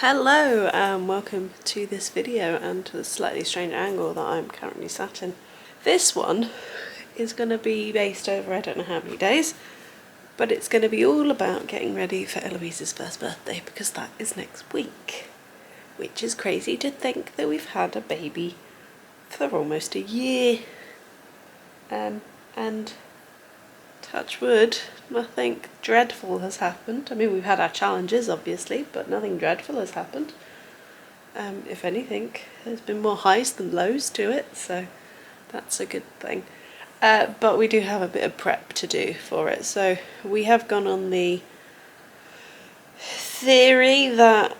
Hello and welcome to this video and to the slightly strange angle that I'm currently sat in. This one is going to be based over I don't know how many days, but it's going to be all about getting ready for Eloise's first birthday because that is next week, which is crazy to think that we've had a baby for almost a year. And touch wood, nothing dreadful has happened. I mean, we've had our challenges, obviously, but nothing dreadful has happened. If anything, there's been more highs than lows to it, so that's a good thing. But we do have a bit of prep to do for it. So we have gone on the theory that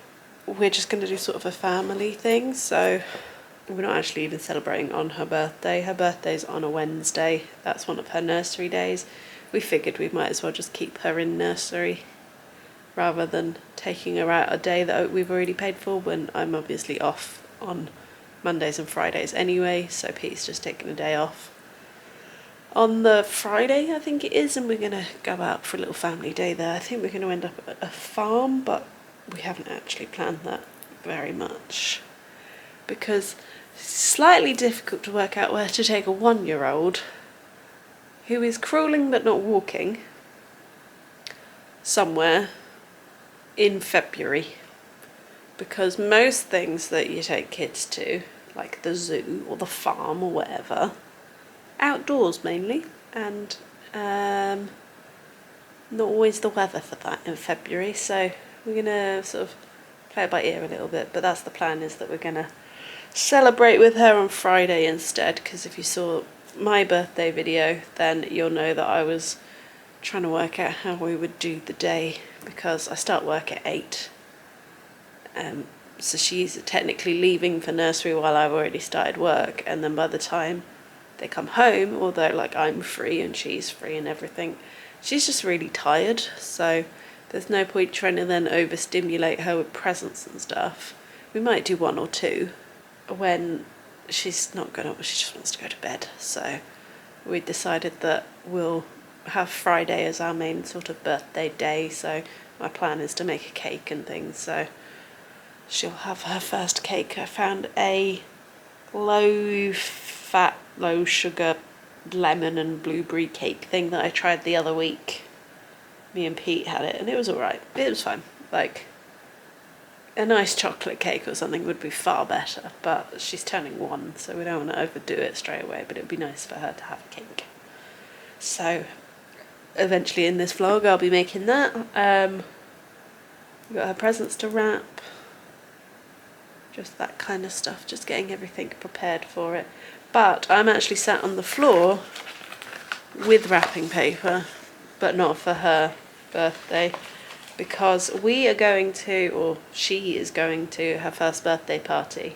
we're just going to do sort of a family thing. So we're not actually even celebrating on her birthday. Her birthday's on a Wednesday. That's one of her nursery days. We figured we might as well just keep her in nursery rather than taking her out a day that we've already paid for, when I'm obviously off on Mondays and Fridays anyway, so Pete's just taking a day off on the Friday, I think it is, and we're going to go out for a little family day there. I think we're going to end up at a farm, but we haven't actually planned that very much because it's slightly difficult to work out where to take a 1-year-old who is crawling but not walking somewhere in February, because most things that you take kids to, like the zoo or the farm or whatever, outdoors mainly, and not always the weather for that in February, so we're gonna sort of play it by ear a little bit. But that's the plan, is that we're gonna celebrate with her on Friday instead, because if you saw my birthday video then you'll know that I was trying to work out how we would do the day, because I start work at 8, so she's technically leaving for nursery while I've already started work, and then by the time they come home, although like I'm free and she's free and everything, she's just really tired, so there's no point trying to then overstimulate her with presents and stuff. We might do 1 or 2 when she's not gonna, she just wants to go to bed, so we decided that we'll have Friday as our main sort of birthday day. So my plan is to make a cake and things, so she'll have her first cake. I found a low fat, low sugar lemon and blueberry cake thing that I tried the other week. Me and Pete had it and it was alright. It was fine. Like, a nice chocolate cake or something would be far better, but she's turning 1, so we don't want to overdo it straight away, but it would be nice for her to have a cake. So eventually in this vlog I'll be making that. We've got her presents to wrap, just that kind of stuff, just getting everything prepared for it. But I'm actually sat on the floor with wrapping paper, but not for her birthday, because we are going to, or she is going to, her first birthday party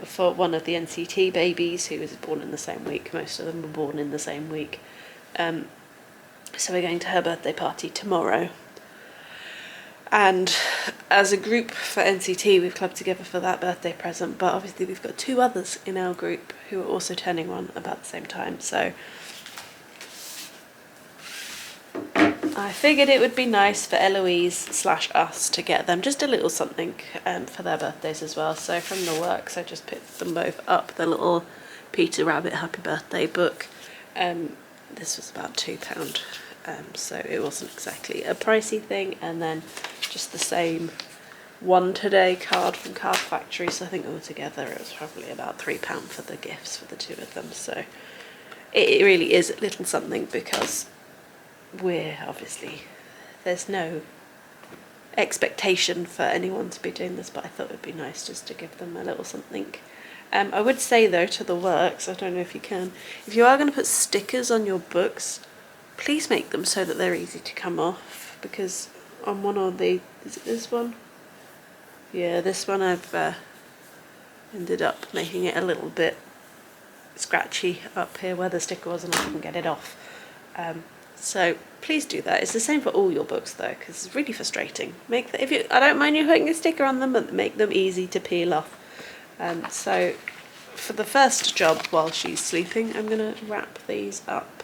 for one of the NCT babies who was born in the same week. Most of them were born in the same week. So we're going to her birthday party tomorrow. And as a group for NCT, we've clubbed together for that birthday present, but obviously we've got 2 others in our group who are also turning 1 about the same time, so I figured it would be nice for Eloise / us to get them just a little something for their birthdays as well. So from the works I just picked them both up the little Peter Rabbit Happy Birthday book. This was about £2, so it wasn't exactly a pricey thing, and then just the same One Today card from Card Factory, so I think altogether it was probably about £3 for the gifts for the 2 of them. So it really is a little something, because we're obviously, there's no expectation for anyone to be doing this, but I thought it would be nice just to give them a little something. I would say though to the works, I don't know if you can, if you are going to put stickers on your books, please make them so that they're easy to come off, because on one of the, is it this one? Yeah, this one I've ended up making it a little bit scratchy up here where the sticker was and I couldn't get it off. So please do that. It's the same for all your books though, because it's really frustrating. I don't mind you putting a sticker on them, but make them easy to peel off. So for the first job while she's sleeping, I'm going to wrap these up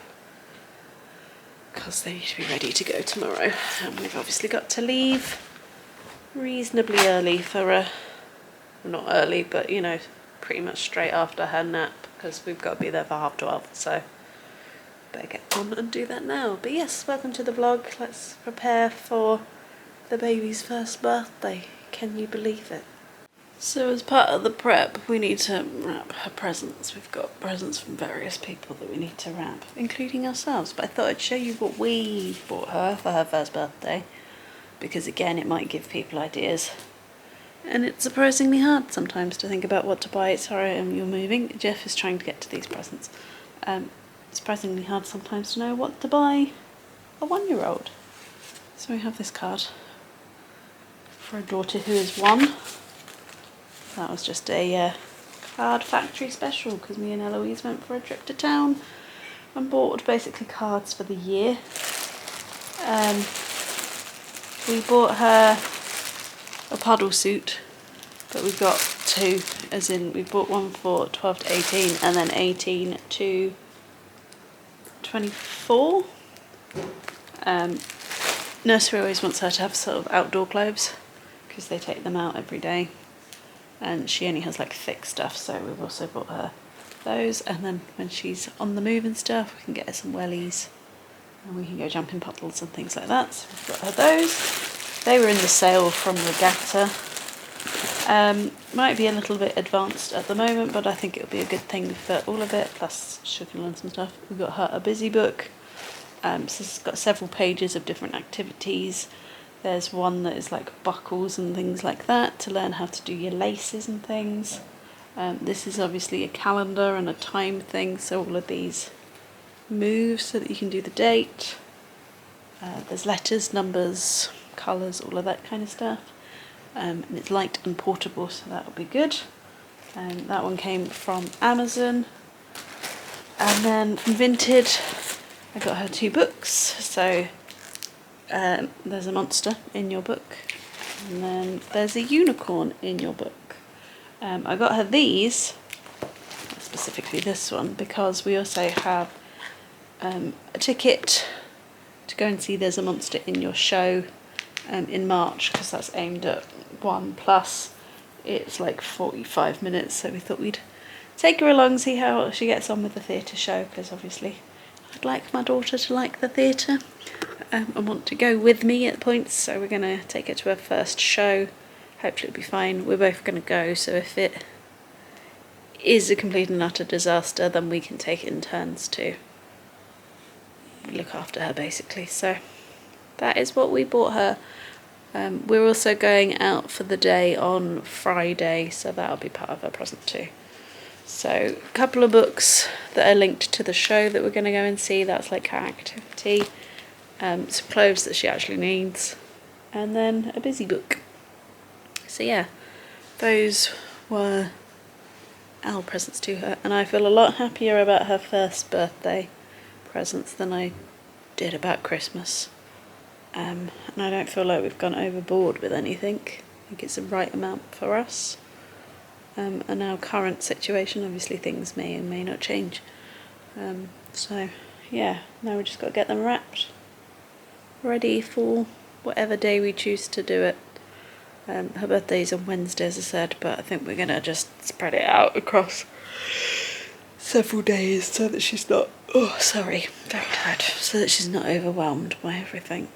because they need to be ready to go tomorrow. And we've obviously got to leave reasonably early for a, well, not early, but you know, pretty much straight after her nap, because we've got to be there for 12:30, so better get on and do that now. But yes, welcome to the vlog. Let's prepare for the baby's first birthday. Can you believe it? So as part of the prep, we need to wrap her presents. We've got presents from various people that we need to wrap, including ourselves. But I thought I'd show you what we bought her for her first birthday, because again, it might give people ideas. And it's surprisingly hard sometimes to think about what to buy. Sorry, you're moving. Jeff is trying to get to these presents. Surprisingly hard sometimes to know what to buy a 1-year-old. So we have this card for a daughter who is 1. That was just a card factory special, because me and Eloise went for a trip to town and bought basically cards for the year. We bought her a puddle suit, but we've got 2, as in we bought one for 12 to 18 and then 18 to 24. Nursery always wants her to have sort of outdoor clothes, because they take them out every day. And she only has like thick stuff, so we've also bought her those. And then when she's on the move and stuff, we can get her some wellies, and we can go jump in puddles and things like that. So we've got her those. They were in the sale from Regatta. Might be a little bit advanced at the moment, but I think it'll be a good thing for all of it, plus she can learn some stuff. We've got her a busy book. So it's got several pages of different activities. There's one that is like buckles and things like that, to learn how to do your laces and things. This is obviously a calendar and a time thing, so all of these move so that you can do the date. There's letters, numbers, colours, all of that kind of stuff. And it's light and portable, so that'll be good. That one came from Amazon. And then from Vinted, I got her 2 books. So there's a monster in your book, and then there's a unicorn in your book. I got her these, specifically this one, because we also have a ticket to go and see There's a Monster in Your show in March, because that's aimed at 1 plus. It's like 45 minutes, so we thought we'd take her along, see how she gets on with the theatre show, because obviously I'd like my daughter to like the theatre and want to go with me at points, so we're going to take her to her first show. Hopefully it'll be fine. We're both going to go, so if it is a complete and utter disaster, then we can take it in turns to look after her, basically. So that is what we bought her. We're also going out for the day on Friday, so that'll be part of her present too. So a couple of books that are linked to the show that we're going to go and see. That's like her activity. Some clothes that she actually needs, and then a busy book. So yeah, those were our presents to her, and I feel a lot happier about her first birthday presents than I did about Christmas. And I don't feel like we've gone overboard with anything. I think it's the right amount for us. And our current situation, obviously things may and may not change. So yeah, now we just got to get them wrapped, ready for whatever day we choose to do it. Her birthday's on Wednesday, as I said, but I think we're going to just spread it out across several days so that she's not, very tired, so that she's not overwhelmed by everything.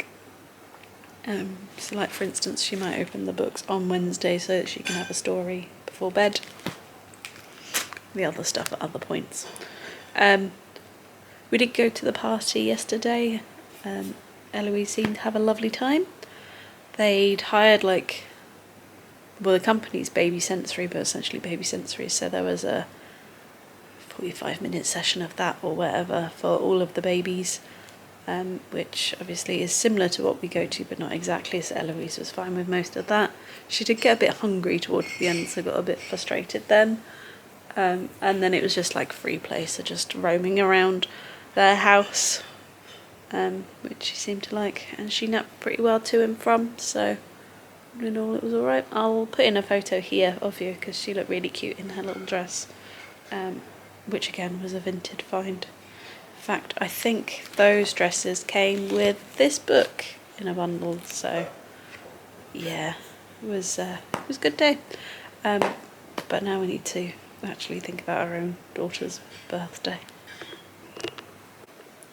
So like for instance, she might open the books on Wednesday so that she can have a story before bed. The other stuff at other points. We did go to the party yesterday. Eloise seemed to have a lovely time. They'd hired the company's baby sensory, but essentially baby sensory, so there was a 45-minute session of that or whatever for all of the babies, which obviously is similar to what we go to, but not exactly, so Eloise was fine with most of that. She did get a bit hungry towards the end, so got a bit frustrated then. And then it was just like free play, so just roaming around their house, which she seemed to like, and she napped pretty well to and from, so all in all it was alright. I'll put in a photo here of you because she looked really cute in her little dress, which again was a Vinted find. In fact, I think those dresses came with this book in a bundle, so yeah, was a good day. But now we need to actually think about our own daughter's birthday.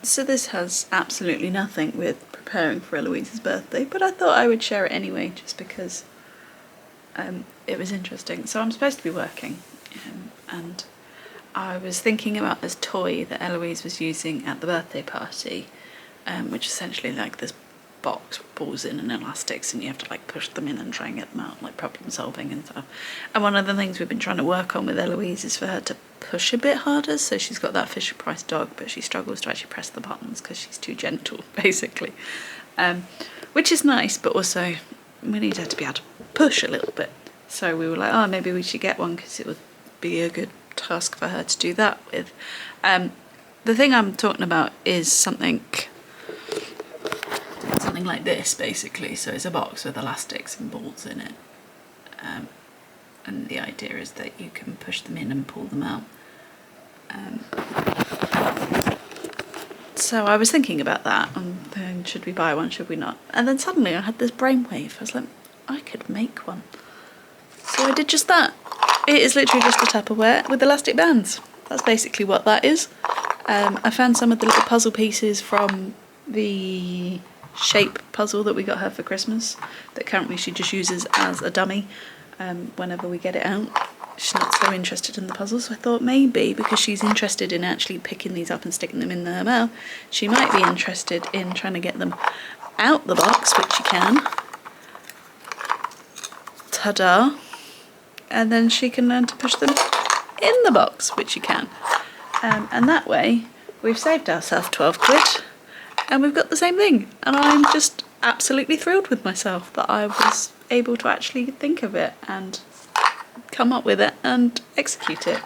So this has absolutely nothing with preparing for Eloise's birthday, but I thought I would share it anyway, just because it was interesting. So I'm supposed to be working, and I was thinking about this toy that Eloise was using at the birthday party, which is essentially like this box with balls in and elastics, and you have to like push them in and try and get them out, like problem solving and stuff. And one of the things we've been trying to work on with Eloise is for her to push a bit harder. So she's got that Fisher Price dog, but she struggles to actually press the buttons because she's too gentle, basically. Which is nice, but also we need her to be able to push a little bit. So we were like, oh, maybe we should get one because it would be a good task for her to do that with. The thing I'm talking about is something like this, basically. So it's a box with elastics and balls in it, and the idea is that you can push them in and pull them out. So I was thinking about that and then, should we buy one, should we not? And then suddenly I had this brainwave. I was like, I could make one. So I did just that. It is literally just a Tupperware with elastic bands. That's basically what that is. I found some of the little puzzle pieces from the shape puzzle that we got her for Christmas that currently she just uses as a dummy whenever we get it out. She's not so interested in the puzzles, so I thought maybe because she's interested in actually picking these up and sticking them in her mouth, she might be interested in trying to get them out the box, which she can. Ta-da! And then she can learn to push them in the box, which she can. And that way we've saved ourselves 12 quid and we've got the same thing. And I'm just absolutely thrilled with myself that I was able to actually think of it and come up with it and execute it.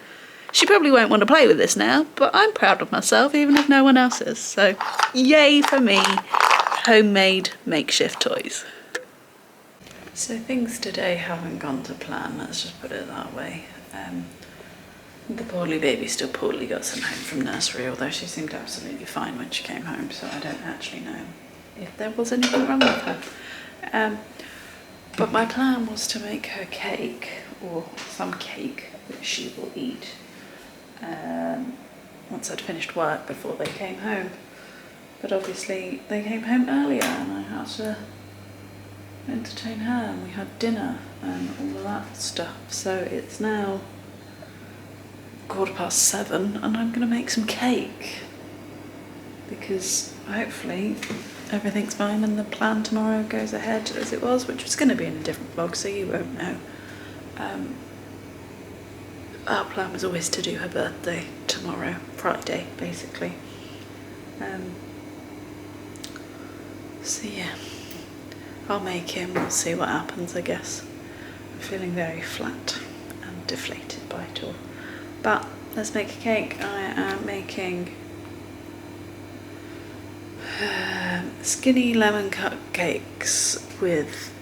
She probably won't want to play with this now, but I'm proud of myself even if no one else is. So yay for me, homemade makeshift toys. So things today haven't gone to plan, let's just put it that way. The poorly baby still poorly got sent home from nursery, although she seemed absolutely fine when she came home, so I don't actually know if there was anything wrong with her. But my plan was to make her cake, or some cake, which she will eat once I'd finished work before they came home. But obviously they came home earlier and I had to entertain her, and we had dinner and all of that stuff. So it's now 7:15 and I'm gonna make some cake because hopefully everything's fine and the plan tomorrow goes ahead as it was, which was going to be in a different vlog, so you won't know. Our plan was always to do her birthday tomorrow, Friday, basically. So yeah, I'll make him, we'll see what happens, I guess. I'm feeling very flat and deflated by it all. But let's make a cake. I am making skinny lemon cupcakes with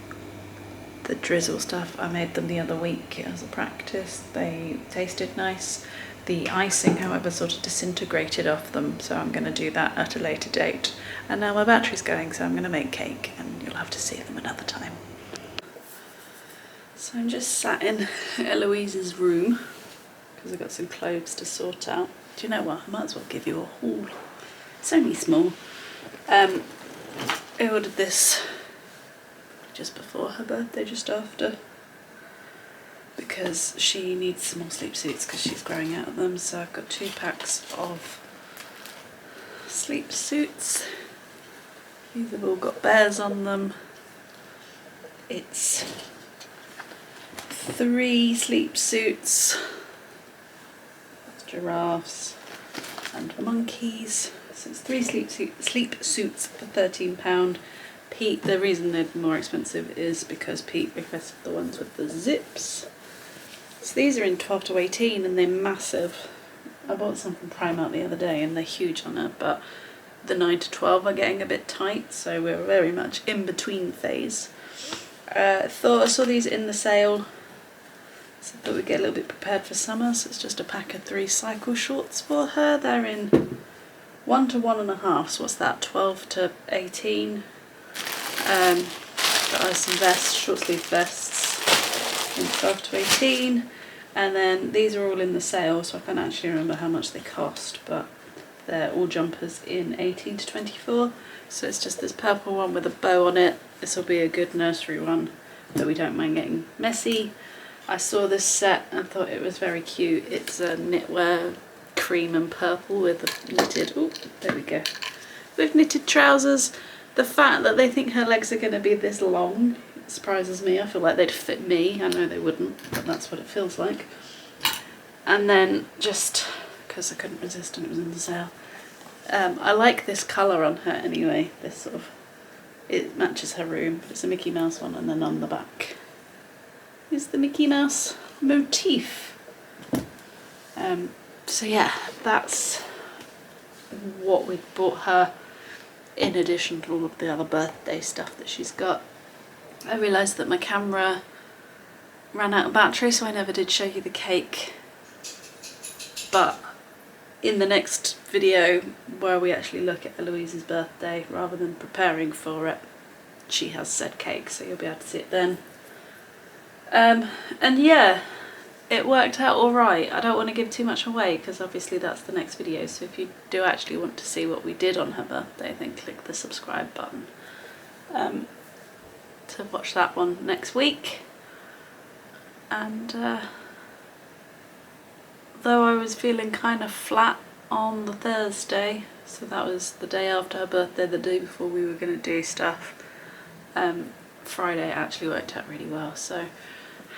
the drizzle stuff. I made them the other week as a practice. They tasted nice. The icing, however, sort of disintegrated off them, so I'm going to do that at a later date. And now my battery's going, so I'm going to make cake and you'll have to see them another time. So I'm just sat in Eloise's room because I've got some clothes to sort out. Do you know what? I might as well give you a haul. It's only small. I ordered this just before her birthday, just after, because she needs some more sleep suits because she's growing out of them. So I've got 2 packs of sleep suits. These have all got bears on them. It's 3 sleep suits, giraffes and monkeys. So it's 3 sleep suits for £13. Pete, the reason they're more expensive is because Pete requested the ones with the zips. So these are in 12 to 18 and they're massive. I bought some from Primark the other day and they're huge on it, but the 9 to 12 are getting a bit tight, so we're very much in between phase. I saw these in the sale, so I thought we'd get a little bit prepared for summer. So it's just a pack of 3 cycle shorts for her. They're in 1 to 1.5, so what's that, 12 to 18. Got her some vests, short sleeve vests in 12 to 18. And then these are all in the sale, so I can't actually remember how much they cost, but they're all jumpers in 18 to 24. So it's just this purple one with a bow on it. This will be a good nursery one that we don't mind getting messy. I saw this set and thought it was very cute. It's a knitwear cream and purple with a knitted, oh, there we go, with knitted trousers. The fact that they think her legs are going to be this long surprises me. I feel like they'd fit me. I know they wouldn't, but that's what it feels like. And then just because I couldn't resist and it was in the sale, I like this colour on her anyway. This sort of, it matches her room. It's a Mickey Mouse one, and then on the back is the Mickey Mouse motif. So yeah, that's what we bought her, in addition to all of the other birthday stuff that she's got. I realised that my camera ran out of battery, so I never did show you the cake. But in the next video, where we actually look at Eloise's birthday rather than preparing for it, she has said cake, so you'll be able to see it then. And yeah, it worked out alright. I don't want to give too much away because obviously that's the next video, so if you do actually want to see what we did on her birthday, then click the subscribe button to watch that one next week. And though I was feeling kind of flat on the Thursday, so that was the day after her birthday, the day before we were going to do stuff, Friday actually worked out really well, so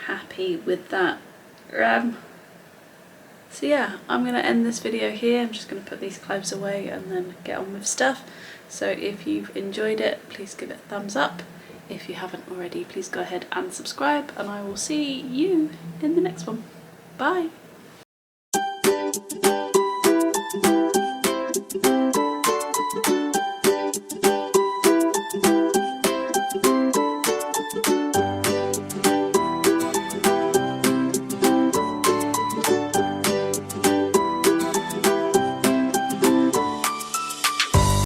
happy with that. So yeah, I'm going to end this video here. I'm just going to put these clothes away and then get on with stuff. So if you've enjoyed it, please give it a thumbs up. If you haven't already, please go ahead and subscribe, and I will see you in the next one. Bye!